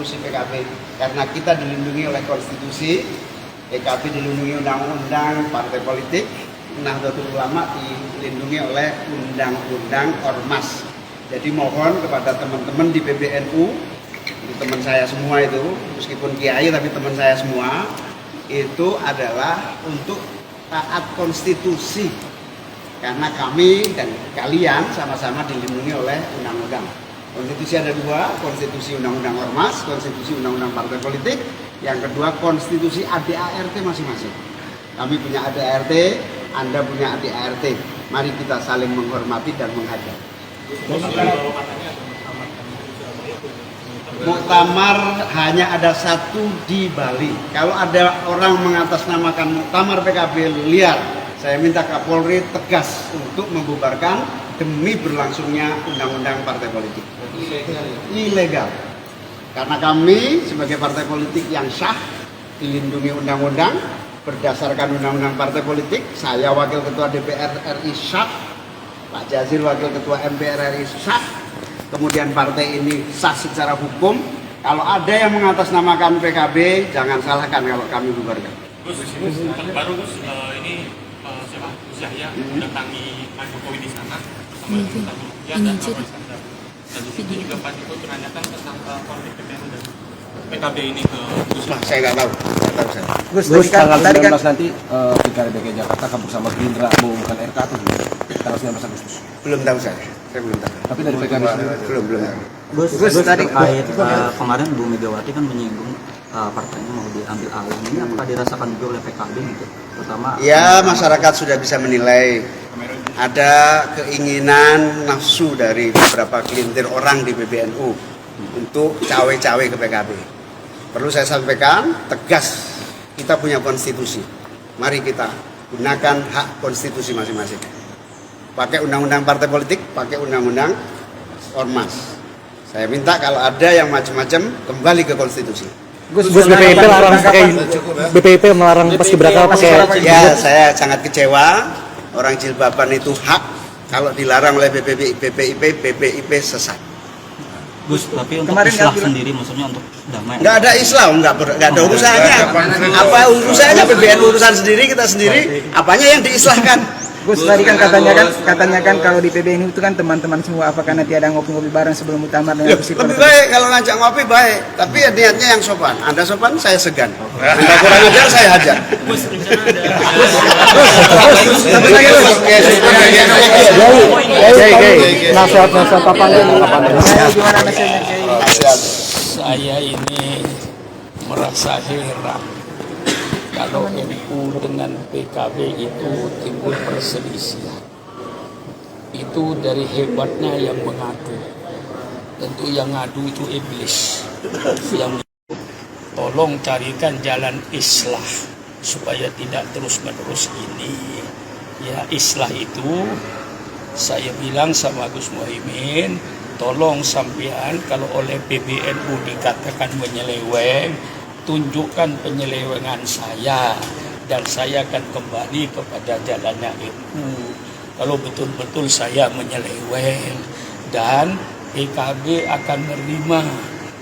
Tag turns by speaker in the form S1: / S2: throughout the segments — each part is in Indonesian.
S1: PKB karena kita dilindungi oleh konstitusi, PKB dilindungi undang-undang partai politik, Nahdlatul Ulama dilindungi oleh undang-undang ormas. Jadi mohon kepada teman-teman di PBNU, teman saya semua itu, meskipun kiai tapi teman saya semua, itu adalah untuk taat konstitusi. Karena kami dan kalian sama-sama dilindungi oleh undang-undang. Konstitusi ada dua, konstitusi undang-undang ormas, konstitusi undang-undang partai politik. Yang kedua, konstitusi ADART masing-masing. Kami punya ADART, Anda punya ADART. Mari kita saling menghormati dan menghargai. Muktamar hanya ada satu di Bali. Kalau ada orang mengatasnamakan muktamar PKB liar, saya minta Kapolri tegas untuk membubarkan demi berlangsungnya undang-undang partai politik. Ilegal. Karena kami sebagai partai politik yang sah, dilindungi undang-undang, berdasarkan undang-undang partai politik, saya wakil ketua DPR RI sah, Pak Jazil wakil ketua MPR RI sah, kemudian partai ini sah secara hukum. Kalau ada yang mengatasnamakan PKB, jangan salahkan kalau kami bubarkan.
S2: Gus, baru Gus, ini siapa? Gus Yahya mendatangi Pak Jokowi di sana sama ya dan dan di situ juga Pak Jokowi menanyakan tentang konflik PBNU dan PKB ini ke Gus.
S1: Nah, saya nggak tahu.
S3: Gus, tanggal 19 nanti Pilkada DKI Jakarta akan bersama Gerindra mengumumkan RK atau gimana? Tanggal 19 Agustus.
S1: Belum tahu saya belum tahu.
S3: Tapi dari PKB
S1: belum tahu.
S4: Gus tadi terkait kemarin Bu Megawati kan menyinggung partainya mau diambil alih, ini apakah dirasakan juga oleh PKB gitu? Terutama
S1: ya, masyarakat sudah bisa menilai. Ada keinginan nafsu dari beberapa gelintir orang di PBNU untuk cawe-cawe ke PKB. Perlu saya sampaikan tegas, kita punya konstitusi. Mari kita gunakan hak konstitusi masing-masing. Pakai undang-undang partai politik, pakai undang-undang ormas. Saya minta kalau ada yang macam-macam kembali ke konstitusi.
S5: Gus BPIP larang pakai BPIP melarang paskibraka pakai.
S1: Ya, saya sangat kecewa. Orang jilbaban itu hak. Kalau dilarang oleh BPIP sesat.
S4: Gus, tapi untuk Islam sendiri, maksudnya untuk damai.
S1: Nggak ada Islam, nggak ada urusannya. Apa urusannya PBNU urusan sendiri, kita sendiri. Apanya yang diislahkan?
S3: Gus, tadi kan katanya kan kalau di PBNU itu kan teman-teman semua, apakah nanti ada ngopi-ngopi bareng sebelum muktamar dengan
S1: Lebih baik kalau ngajak ngopi baik, tapi ya niatnya yang sopan. Anda sopan, saya segan. Anda kurang ajar, saya hajar.
S5: Nasihat apa
S6: Saya ini merasa heran kalau NU dengan PKB itu timbul perselisihan. Itu dari hebatnya yang mengadu. Tentu yang ngadu itu iblis. Yang tolong carikan jalan islah supaya tidak terus-menerus ini. Ya, islah itu saya bilang sama Gus Muhaimin, tolong sampean kalau oleh PBNU dikatakan menyeleweng, tunjukkan penyelewengan saya dan saya akan kembali kepada jalannya NU. Kalau betul-betul saya menyeleweng, dan PKB akan menerima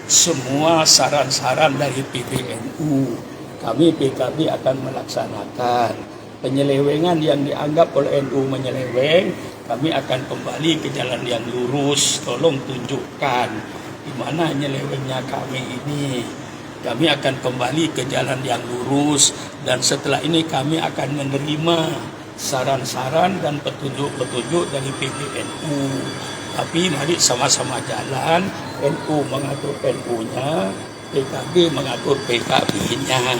S6: semua saran-saran dari PBNU. Kami PKB akan melaksanakan penyelewengan yang dianggap oleh NU menyeleweng. Kami akan kembali ke jalan yang lurus. Tolong tunjukkan di mana nyelewengnya kami ini. Kami akan kembali ke jalan yang lurus, dan setelah ini kami akan menerima saran-saran dan petunjuk-petunjuk dari PBNU. Tapi mari sama-sama jalan, NU mengatur NU-nya, PKB mengatur PKB-nya.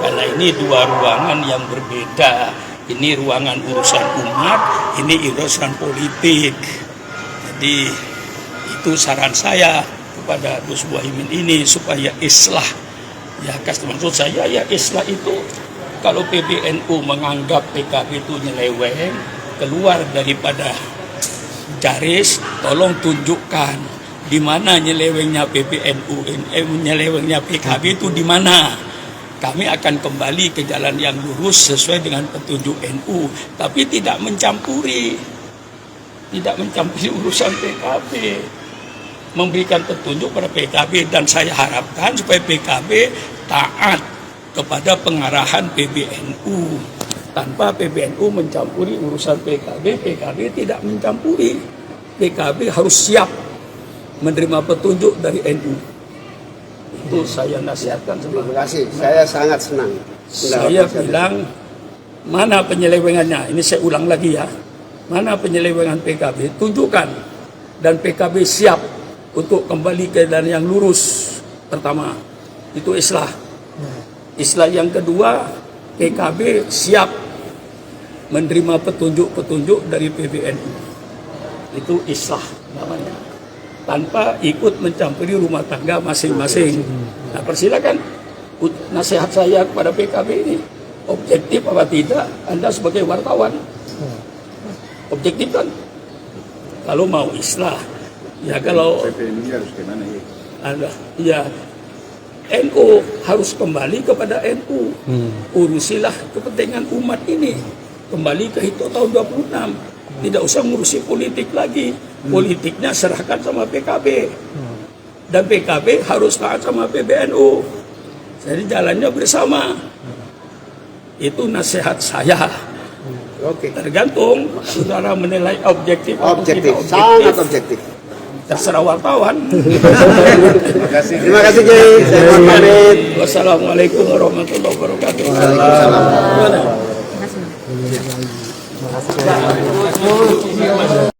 S6: Karena ini dua ruangan yang berbeda. Ini ruangan urusan umat, ini urusan politik. Jadi itu saran saya kepada Gus Muhaimin ini supaya islah. Ya, maksud saya ya islah itu kalau PBNU menganggap PKB itu nyeleweng, keluar daripada garis, tolong tunjukkan di mana nyelewengnya PBNU, nyelewengnya PKB itu di mana. Kami akan kembali ke jalan yang lurus sesuai dengan petunjuk NU, tapi tidak mencampuri urusan PKB. memberikan petunjuk pada PKB, dan saya harapkan supaya PKB taat kepada pengarahan PBNU. Tanpa PBNU mencampuri urusan PKB, PKB tidak mencampuri. PKB harus siap menerima petunjuk dari NU. Itu saya nasihatkan
S1: Terima
S6: sebelum.
S1: kasih. Saya sangat senang.
S6: Saya bilang, mana penyelewengannya? Ini saya ulang lagi ya. Mana penyelewengan PKB? Tunjukkan. Dan PKB siap untuk kembali ke jalan yang lurus. Pertama, itu islah. Islah yang kedua, PKB siap menerima petunjuk-petunjuk dari PBNU. Itu islah namanya. Tanpa ikut mencampuri rumah tangga masing-masing. Nah, persilakan. Nasihat saya kepada PKB ini, objektif apa tidak, Anda sebagai wartawan. Objektif kan? Kalau mau islah, ya kalau Anda, ya NU harus kembali kepada NU. Urusilah kepentingan umat ini. Kembali ke itu tahun 26. Tidak usah ngurusi politik lagi. Politiknya serahkan sama PKB. Dan PKB harus taat sama PBNU. Jadi jalannya bersama. Itu nasihat saya.
S1: Oke.
S6: Tergantung saudara menilai objektif atau
S1: Objektif,
S6: tidak
S1: sangat objektif.
S6: Terserah wartawan.
S1: Terima kasih Kiai. Saya mohon pamit.
S6: Wassalamualaikum warahmatullahi wabarakatuh.
S1: Waalaikumsalam.
S6: Gimana?